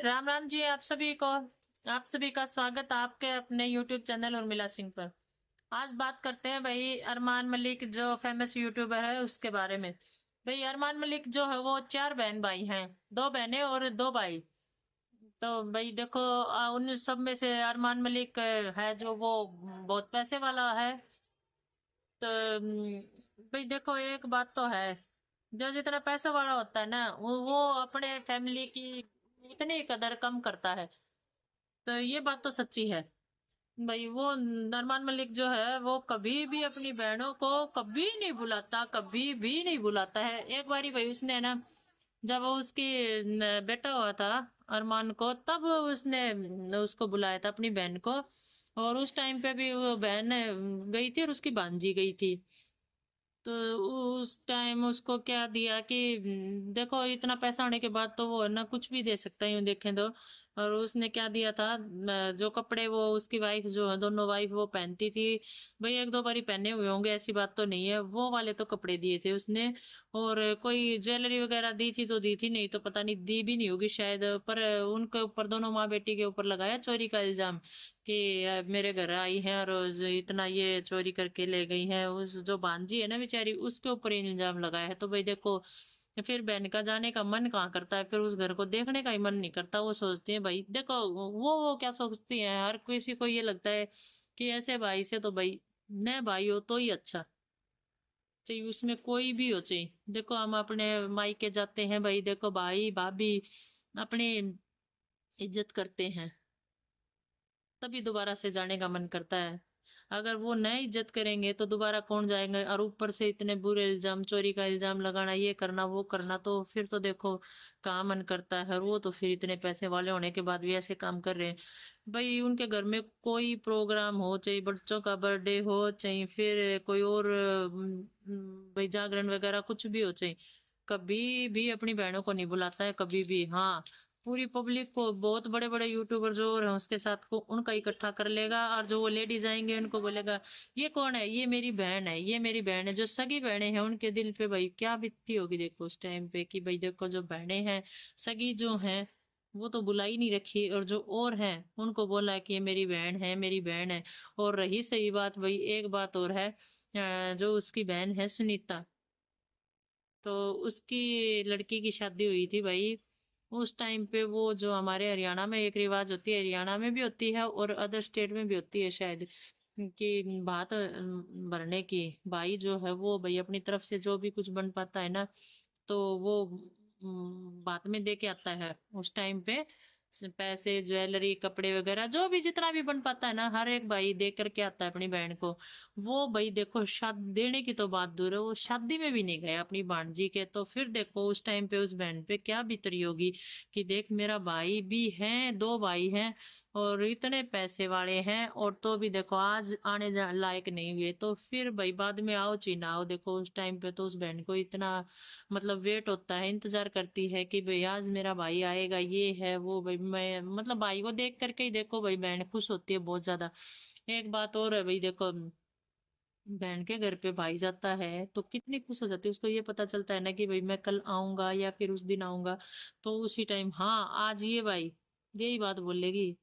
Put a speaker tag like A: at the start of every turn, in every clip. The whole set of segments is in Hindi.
A: राम राम जी। आप सभी का स्वागत आपके अपने YouTube चैनल उर्मिला सिंह पर। आज बात करते हैं भाई अरमान मलिक जो फेमस यूट्यूबर है उसके बारे में। भाई अरमान मलिक जो है वो चार बहन भाई हैं। दो बहनें और दो भाई। तो भाई देखो उन सब में से अरमान मलिक है जो वो बहुत पैसे वाला है। तो भाई देखो एक बात तो है, जो जितना पैसा वाला होता है ना वो अपने फैमिली की उतनी कदर कम करता है। तो ये बात तो सच्ची है। भाई वो नरमान मलिक जो है वो कभी भी अपनी बहनों को कभी नहीं बुलाता, कभी भी नहीं बुलाता है। एक बारी भाई उसने ना, जब वो उसकी बेटा हुआ था अरमान को, तब उसने उसको बुलाया था अपनी बहन को। और उस टाइम पे भी वो बहन गई थी और उसकी भांजी गई थी। तो उस टाइम उसको क्या दिया कि देखो इतना पैसा होने के बाद तो वो है ना कुछ भी दे सकता है यूं देखें तो। और उसने क्या दिया था, जो कपड़े वो उसकी वाइफ जो है, दोनों वाइफ वो पहनती थी। भाई एक दो बारी पहने हुए होंगे, ऐसी बात तो नहीं है, वो वाले तो कपड़े दिए थे उसने। और कोई ज्वेलरी वगैरह दी थी तो दी थी, नहीं तो पता नहीं दी भी नहीं होगी शायद। पर उनके ऊपर, दोनों माँ बेटी के ऊपर लगाया चोरी का इल्जाम कि मेरे घर आई हैं और इतना ये चोरी करके ले गई हैं। उस जो भांजी है ना बेचारी, उसके ऊपर इल्जाम लगाया है। तो भाई देखो, फिर बहन का जाने का मन कहाँ करता है, फिर उस घर को देखने का ही मन नहीं करता। वो सोचती है भाई देखो, वो क्या सोचती है, हर किसी को ये लगता है कि ऐसे भाई से तो भाई न भाई हो तो ही अच्छा, चाहे उसमें कोई भी हो। चाहे देखो हम अपने मायके जाते हैं भाई, देखो भाई भाभी अपनी इज्जत करते हैं, तभी दोबारा से जाने का मन करता है। अगर वो न इज्जत करेंगे तो दोबारा कौन जाएंगे। और ऊपर से इतने बुरे इल्जाम, चोरी का इल्जाम लगाना, ये करना वो करना, तो फिर तो देखो कहाँ मन करता है। और वो तो फिर इतने पैसे वाले होने के बाद भी ऐसे काम कर रहे हैं। भाई उनके घर में कोई प्रोग्राम हो, चाहे बच्चों का बर्थडे हो, चाहे फिर कोई और भाई जागरण वगैरह कुछ भी हो, चाहे कभी भी अपनी बहनों को नहीं बुलाता है कभी भी। हाँ, पूरी पब्लिक को, बहुत बड़े बड़े यूट्यूबर जो और हैं उसके साथ को उनका इकट्ठा कर लेगा, और जो वो लेडीज आएंगे उनको बोलेगा ये कौन है, ये मेरी बहन है, ये मेरी बहन है। जो सगी बहनें हैं उनके दिल पे भाई क्या बीतती होगी देखो उस टाइम पे, कि भाई देखो जो बहनें हैं सगी जो हैं वो तो बुलाई नहीं रखी, और जो और हैं उनको बोला है कि ये मेरी बहन है, मेरी बहन है। और रही सही बात, भाई एक बात और है, जो उसकी बहन है सुनीता, तो उसकी लड़की की शादी हुई थी भाई। उस टाइम पे वो जो हमारे हरियाणा में एक रिवाज होती है, हरियाणा में भी होती है और अदर स्टेट में भी होती है शायद, कि भात भरने की। भाई जो है वो भाई अपनी तरफ से जो भी कुछ बन पाता है ना, तो वो बाद में दे के आता है उस टाइम पे। पैसे, ज्वेलरी, कपड़े वगैरह जो भी जितना भी बन पाता है ना, हर एक भाई दे करके आता है अपनी बहन को। वो भाई देखो शादी देने की तो बात दूर है, वो शादी में भी नहीं गए अपनी भांजी के। तो फिर देखो उस टाइम पे उस बहन पे क्या बीतरी होगी, कि देख मेरा भाई भी है, दो भाई हैं और इतने पैसे वाले हैं, और तो भी देखो आज आने लायक नहीं हुए। तो फिर भाई बाद में आओ ची ना आओ, देखो उस टाइम पे तो उस बहन को इतना मतलब वेट होता है, इंतजार करती है कि भाई आज मेरा भाई आएगा, ये है वो। भाई मैं मतलब भाई को देख करके ही देखो भाई बहन खुश होती है बहुत ज्यादा। एक बात और है भाई देखो, बहन के घर पे भाई जाता है तो कितनी खुश हो जाती है। उसको ये पता चलता है ना कि भाई मैं कल आऊंगा या फिर उस दिन आऊंगा, तो उसी टाइम हाँ आज ये भाई यही बात बोलेगी।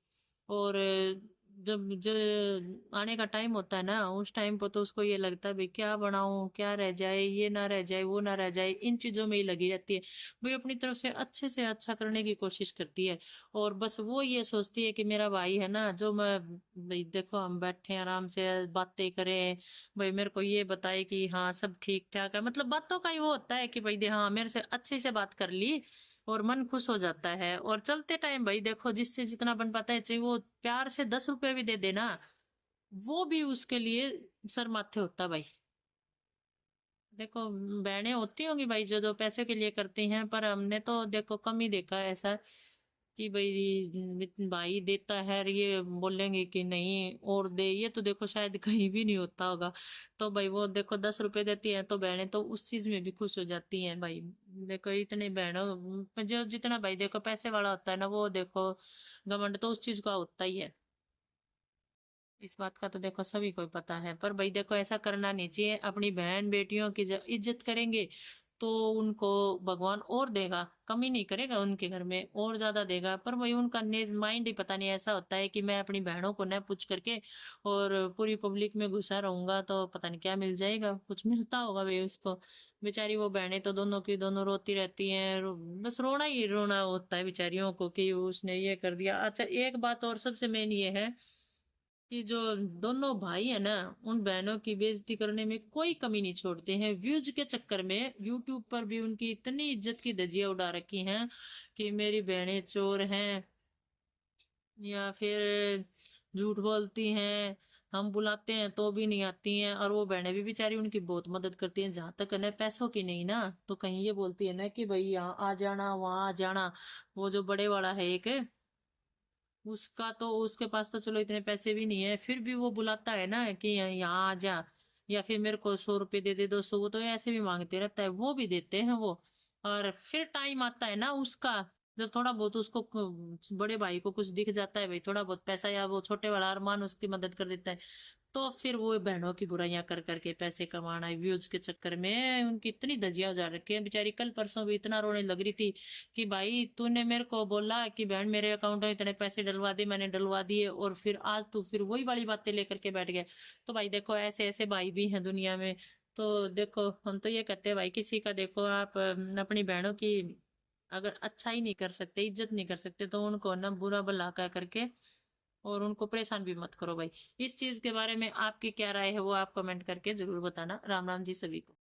A: और जब आने का टाइम होता है ना, उस टाइम पर तो उसको ये लगता है भाई क्या बनाऊं, क्या रह जाए, ये ना रह जाए, वो ना रह जाए, इन चीजों में ही लगी रहती है। भाई अपनी तरफ से अच्छा करने की कोशिश करती है। और बस वो ये सोचती है कि मेरा भाई है ना, जो मैं भाई देखो हम बैठे हैं आराम से बातें करें, भाई मेरे को ये बताए कि हाँ सब ठीक ठाक है। मतलब बातों का ही वो होता है कि भाई दे हाँ मेरे से अच्छे से बात कर ली और मन खुश हो जाता है। और चलते टाइम भाई देखो जिससे जितना बन पाता है, चाहे वो प्यार से 10 रुपए भी दे देना, वो भी उसके लिए सर माथे होता है भाई। देखो बहनें होती होंगी भाई जो जो पैसे के लिए करती हैं, पर हमने तो देखो कम ही देखा है ऐसा कि भाई भाई देता है और ये बोलेंगे कि नहीं और दे, ये तो देखो शायद कहीं भी नहीं होता होगा। तो भाई वो देखो 10 रुपए देती है तो बहनें तो उस चीज में भी खुश हो जाती हैं भाई। देखो इतने बहनों जो जितना भाई देखो पैसे वाला होता है ना, वो देखो घमंड तो उस चीज का होता ही है। इस बात का तो देखो सभी को पता है। पर भाई देखो ऐसा करना नहीं चाहिए, अपनी बहन बेटियों की जब इज्जत करेंगे तो उनको भगवान और देगा, कमी नहीं करेगा, उनके घर में और ज्यादा देगा। पर वही उनका माइंड ही पता नहीं ऐसा होता है कि मैं अपनी बहनों को न पूछ करके और पूरी पब्लिक में घुसा रहूंगा तो पता नहीं क्या मिल जाएगा, कुछ मिलता होगा भाई उसको। बेचारी वो बहनें तो दोनों की दोनों रोती रहती हैं, बस रोना ही रोना होता है बेचारियों को कि उसने ये कर दिया। अच्छा, एक बात और सबसे मेन ये है कि जो दोनों भाई है ना, उन बहनों की बेइज्जती करने में कोई कमी नहीं छोड़ते हैं। व्यूज के चक्कर में यूट्यूब पर भी उनकी इतनी इज्जत की धज्जियां उड़ा रखी हैं कि मेरी बहनें चोर हैं, या फिर झूठ बोलती हैं, हम बुलाते हैं तो भी नहीं आती हैं। और वो बहनें भी बेचारी उनकी बहुत मदद करती हैं, जहां तक है पैसों की नहीं ना, तो कहीं ये बोलती है ना कि भाई यहाँ आ जाना वहां आ जाना। वो जो बड़े वाला है एक, उसका तो उसके पास तो चलो इतने पैसे भी नहीं है, फिर भी वो बुलाता है ना कि यहाँ आ जा, या फिर मेरे को 100 रुपए दे दे, 200, वो तो ऐसे भी मांगते रहता है, वो भी देते हैं वो। और फिर टाइम आता है ना उसका, जब थोड़ा बहुत उसको बड़े भाई को कुछ दिख जाता है भाई, थोड़ा बहुत पैसा, या वो छोटे वाला अरमान उसकी मदद कर देता है, तो फिर वो बहनों की बुराइयां कर करके पैसे कमाना है। व्यूज के चक्कर में उनकी इतनी धजिया हो जा रखी है। बेचारी कल परसों भी इतना रोने लग रही थी कि भाई तूने मेरे को बोला कि बहन मेरे अकाउंट में इतने पैसे डलवा दे, मैंने डलवा दिए, और फिर आज तू फिर वही वाली बातें लेकर के बैठ गए। तो भाई देखो, ऐसे ऐसे भाई भी हैं दुनिया में। तो देखो, हम तो ये कहते हैं भाई, किसी का देखो आप अपनी बहनों की अगर अच्छा ही नहीं कर सकते, इज्जत नहीं कर सकते, तो उनको ना बुरा भला कह करके और उनको परेशान भी मत करो भाई। इस चीज के बारे में आपकी क्या राय है वो आप कमेंट करके जरूर बताना। राम राम जी सभी को।